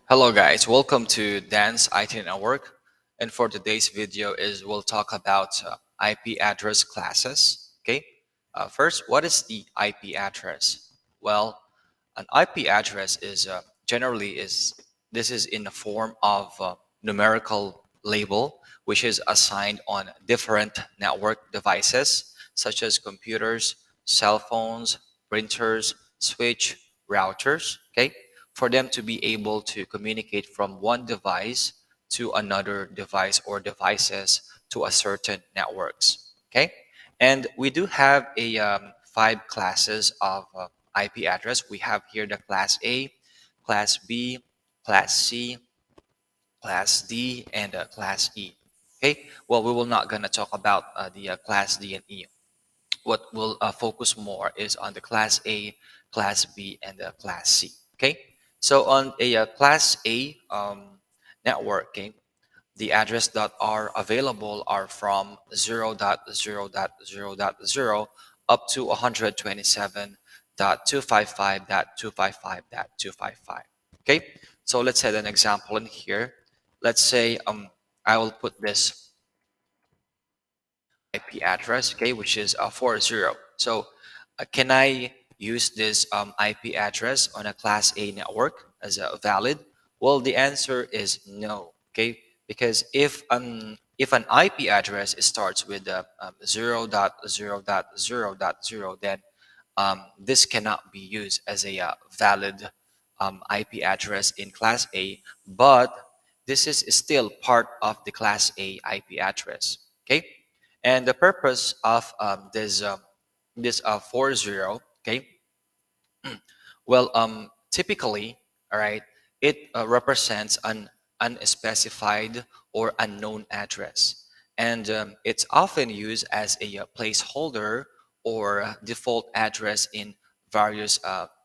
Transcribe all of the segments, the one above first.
Hello guys, welcome to Dan's IT Network. And for today's video is we'll talk about IP address classes. Okay. First, what is the IP address? Well, an IP address is generally is this is in the form of numerical label which is assigned on different network devices such as computers, cell phones, printers, switch, routers. Okay, for them to be able to communicate from one device to another device or devices to a certain networks. Okay, and we do have a five classes of IP address. We have here the class A, class B, class C, class D, and class E. Okay, well, we will not gonna talk about the class D and E. What we'll focus more is on the class A, class B, and the class C. Okay, so on a class A networking, the address that are available are from 0.0.0.0 up to 127.255.255.255. Okay, so let's set an example in here. Let's say I will put this IP address, okay, which is 40. So can I use this IP address on a Class A network as a valid? Well, the answer is no, okay, because if an IP address starts with 0.0.0.0, then this cannot be used as a valid IP address in Class A, but this is still part of the Class A IP address. Okay, and the purpose of this 40, okay, well, typically, all right, it represents an unspecified or unknown address, and it's often used as a placeholder or default address in various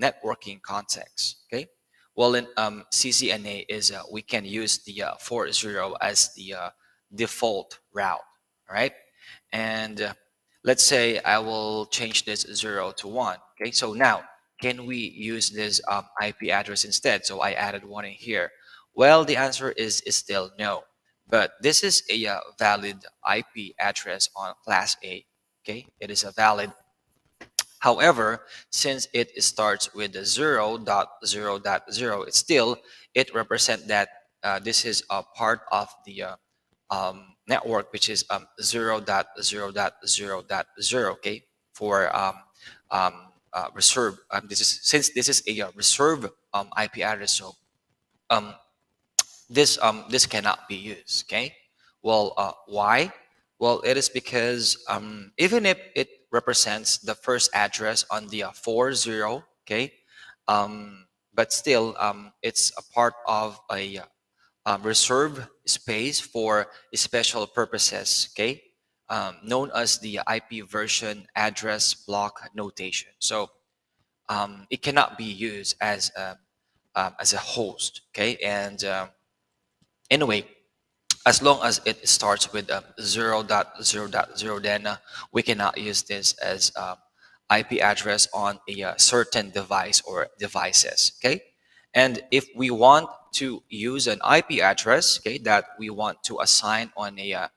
networking contexts. Okay, well, in CCNA is we can use the 40 as the default route. All right, and let's say I will change this 0 to 1. Okay, so now can we use this IP address instead? So I added 1 in here. Well, the answer is still no. But this is a valid IP address on Class A. Okay, it is a valid. However, since it starts with the 0.0.0, it represents that this is a part of the network, which is 0.0.0.0. Okay, for reserve. This is since this is a reserve IP address, so um, this cannot be used. Okay, well, why? Well, it is because even if it represents the first address on the 40, okay, but still it's a part of a reserve space for special purposes, okay, known as the IP version address block notation. So it cannot be used as a host, okay, and anyway, as long as it starts with 0.0.0, then we cannot use this as IP address on a certain device or devices. Okay, and if we want to use an IP address, okay, that we want to assign on a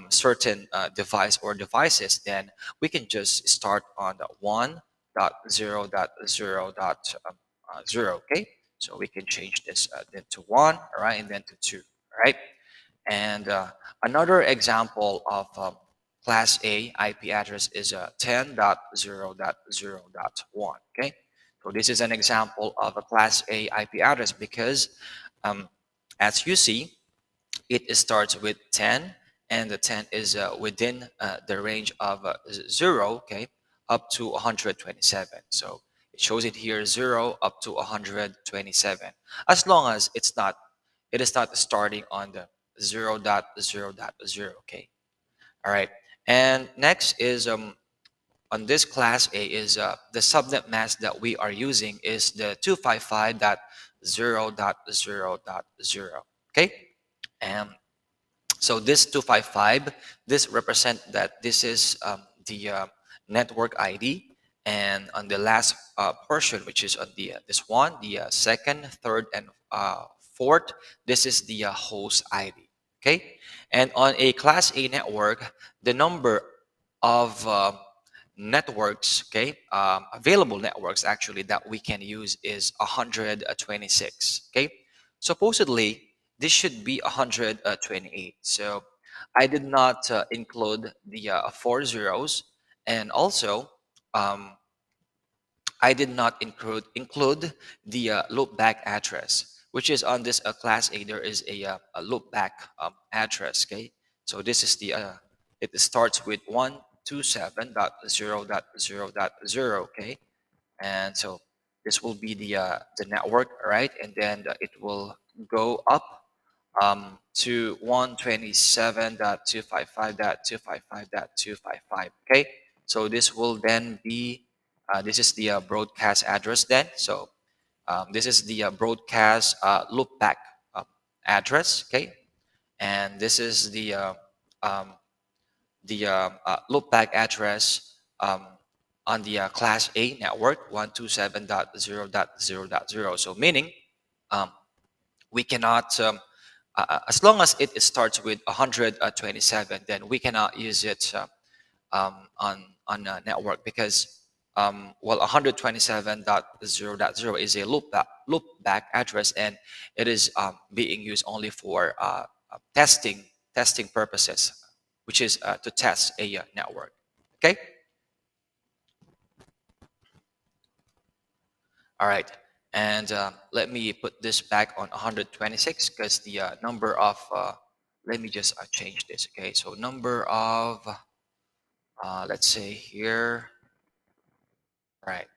certain device or devices, then we can just start on the 1.0.0.0. Okay, so we can change this then to 1, all right, and then to 2, all right. And another example of Class A IP address is 10.0.0.1. Okay, so this is an example of a Class A IP address because, um, as you see, it starts with 10, and the 10 is within the range of 0, okay, up to 127. So it shows it here 0 up to 127. As long as it is not starting on the 0.0.0. Okay, all right. And next is on this class A is the subnet mask that we are using is the 255.0.0.0. Okay, and so this 255, this represent that this is the network ID, and on the last portion, which is on the this one, the second, third, and fourth, this is the host ID. Okay, and on a Class A network, the number of networks, okay, available networks actually that we can use is 126. Okay, supposedly this should be 128. So I did not include the four zeros, and also um, I did not include the loopback address, which is on this Class A. There is a loopback address. Okay, so this is the it starts with 127.0.0.0. Okay, and so this will be the network, right? And then it will go up to 127.255.255.255. Okay, so this will then be this is the broadcast address then. So this is the broadcast loopback uh, address. Okay, and this is um, the loopback address on the Class A network 127.0.0.0. So meaning um, we cannot as long as it starts with 127, then we cannot use it on a network because well 127.0.0 is a loopback address, and it is being used only for testing purposes, which is to test a network. Okay. All right, and let me put this back on 126 because the number of let me just change this. Okay, so number of let's say here, right,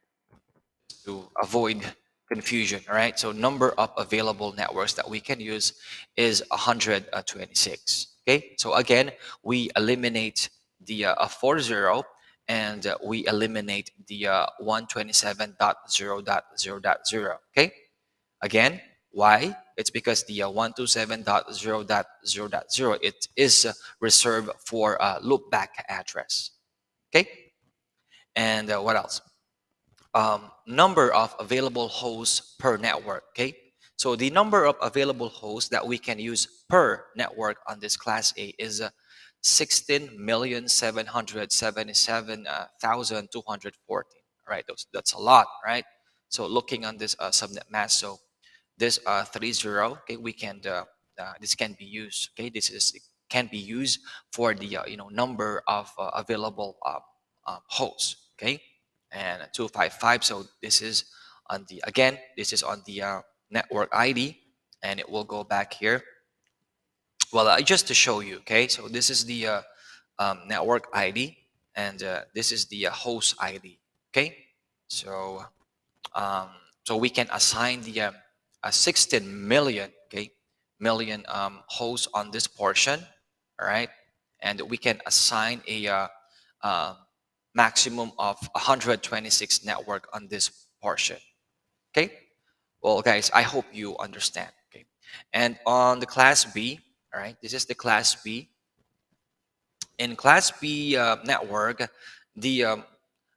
to avoid confusion. All right, so number of available networks that we can use is 126. Okay, so again, we eliminate the 40, and we eliminate the 127.0.0.0. Okay, again, why? It's because the 127.0.0.0 it is reserved for loopback address. Okay, and what else? Number of available hosts per network. Okay, so the number of available hosts that we can use per network on this Class A is 16,777,214. Right, that's a lot, right? So looking on this subnet mask, so this 30, okay, we can this can be used. Okay, this is can be used for the number of available hosts. Okay, and 255. So this is on the again. This is on the network ID, and it will go back here. Well, just to show you. Okay, so this is the network ID, and this is the host ID. Okay, so um, so we can assign the 16 million, okay, million hosts on this portion, all right, and we can assign a uh, maximum of 126 network on this portion. Okay, well guys, I hope you understand. Okay, and on the Class B, all right, this is the Class B. In Class B network, the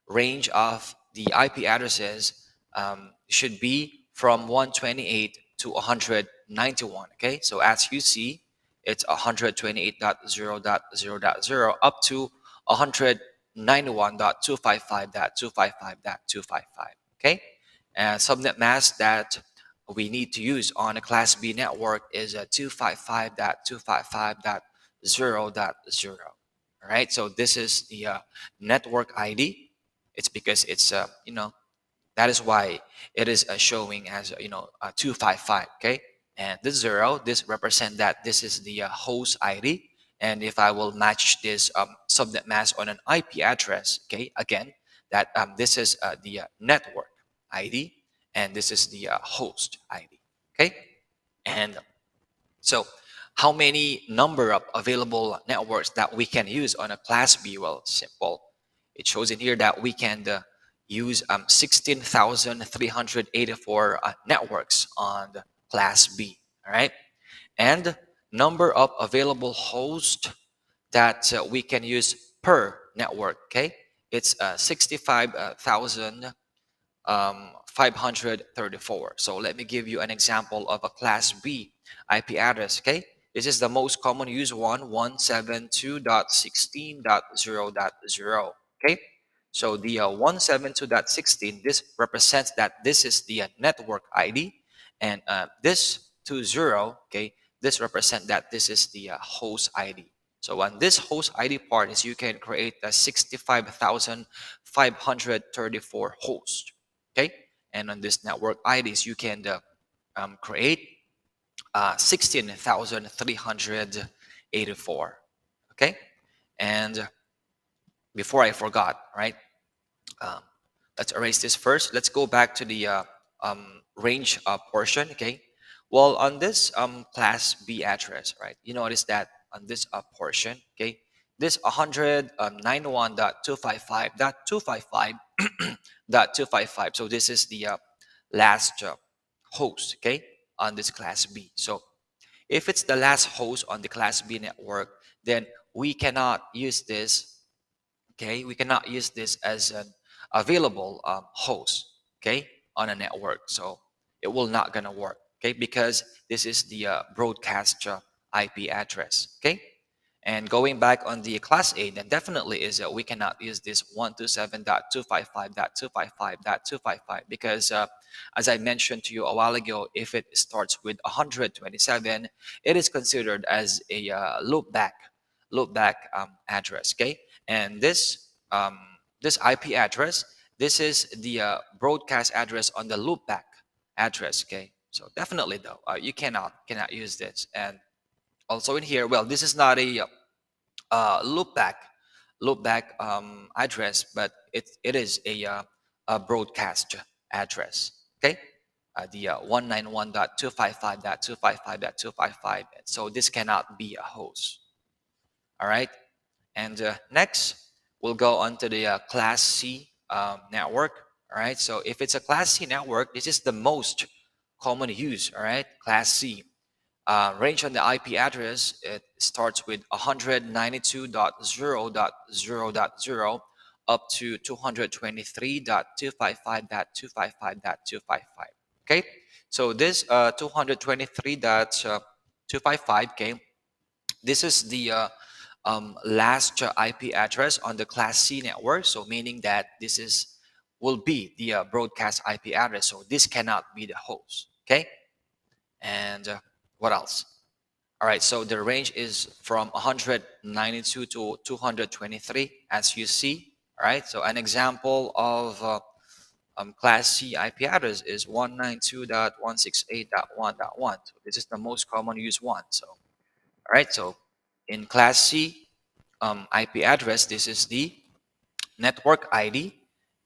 range of the IP addresses should be from 128 to 191. Okay, so as you see, it's 128.0.0.0 up to 191.255.255.255. Okay, and subnet mask that we need to use on a Class B network is 255.255.0.0. All right, so this is the network ID. It's because it's that is why it is showing as 255. Okay, and this zero, this represent that this is the host ID. And if I will match this subnet mask on an IP address, okay, again, that this is the network ID, and this is the host ID. Okay, and so how many number of available networks that we can use on a Class B? Well, simple. It shows in here that we can use 16,384 networks on the Class B. All right, and number of available hosts that we can use per network. Okay, it's 65,000 534. So let me give you an example of a class B IP address. Okay, this is the most common used one, 172.16.0.0. Okay, so the 172.16, this represents that this is the network ID, and this 20, okay, this represent that this is the host ID. So on this host ID part is you can create a 65,534 hosts. Okay, and on this network IDs you can create 16,384. Okay, and before I forgot, right? Um, let's erase this first. Let's go back to the range portion. Okay. Well, on this class B address, right? You notice that on this portion, okay, this 191.255.255.255. So this is the last host, okay, on this class B. So if it's the last host on the class B network, then we cannot use this. Okay, we cannot use this as an available host, okay, on a network. So it will not gonna work, okay, because this is the broadcast IP address. Okay, and going back on the class A, then definitely is that we cannot use this 127.255.255.255 because as I mentioned to you a while ago, if it starts with 127, it is considered as a loopback address. Okay, and this IP address, this is the broadcast address on the loopback address. Okay, so definitely though, you cannot use this. And also in here, well, this is not a loopback address, but it is a broadcast address. Okay, the 191.255.255.255. So this cannot be a host. All right, and next we'll go on to the Class C network. All right, so if it's a Class C network, this is the most common use. All right, Class C. Range on the IP address, it starts with 192.0.0.0 up to 223.255.255.255. Okay, so this 223.255, okay, this is the last IP address on the Class C network. So meaning that this is will be the broadcast IP address. So this cannot be the host. Okay, and what else? All right, so the range is from 192 to 223, as you see. All right, so an example of Class C IP address is 192.168.1.1. So this is the most common used one. So, all right, so in Class C IP address, this is the network ID,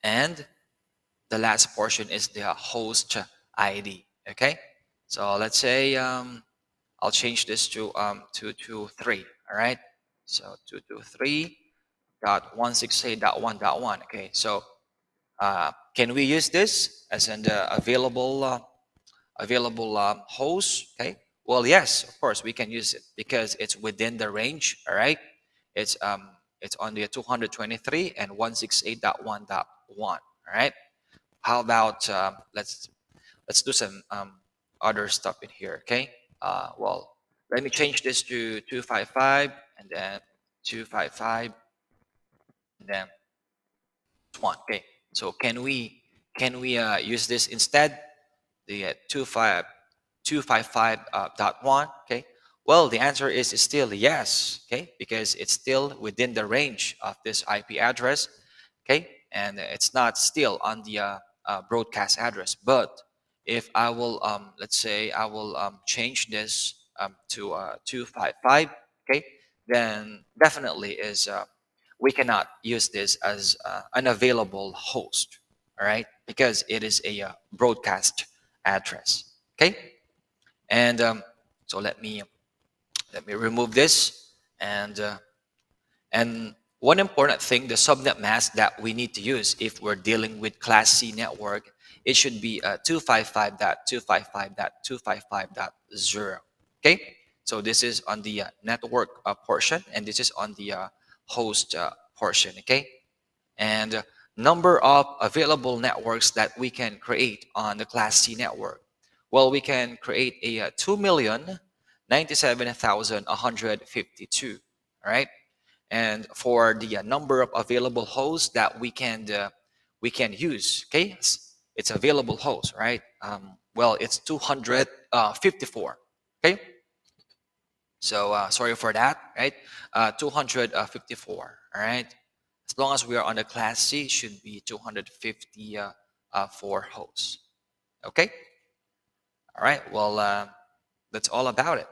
and the last portion is the host ID. Okay, so let's say I'll change this to 223. All right, so 223.168.1.1. Okay, so can we use this as an available host? Okay, well, yes, of course we can use it because it's within the range. All right, it's it's on the 223 and 168.1.1. All right, how about let's do some other stuff in here. Okay, well, let me change this to 255 and then 255 and then one. Okay, so can we use this instead? The 255 dot one. Okay, well, the answer is still yes. Okay, because it's still within the range of this IP address. Okay, and it's not still on the broadcast address. But if I will let's say I will change this to 255, okay, then definitely is we cannot use this as an available host. All right, because it is a broadcast address. Okay, and so let me remove this. And one important thing, the subnet mask that we need to use if we're dealing with Class C network, it should be 255.255.255.0. Okay, so this is on the network portion, and this is on the host portion. Okay, and number of available networks that we can create on the Class C network. Well, we can create a 2,097,152. All right. And for the number of available hosts that we can use, okay, it's available hosts, right? Well, it's 254. Okay. So sorry for that, right? 254. All right. As long as we are on the Class C, it should be 250 for hosts. Okay. All right. Well, that's all about it.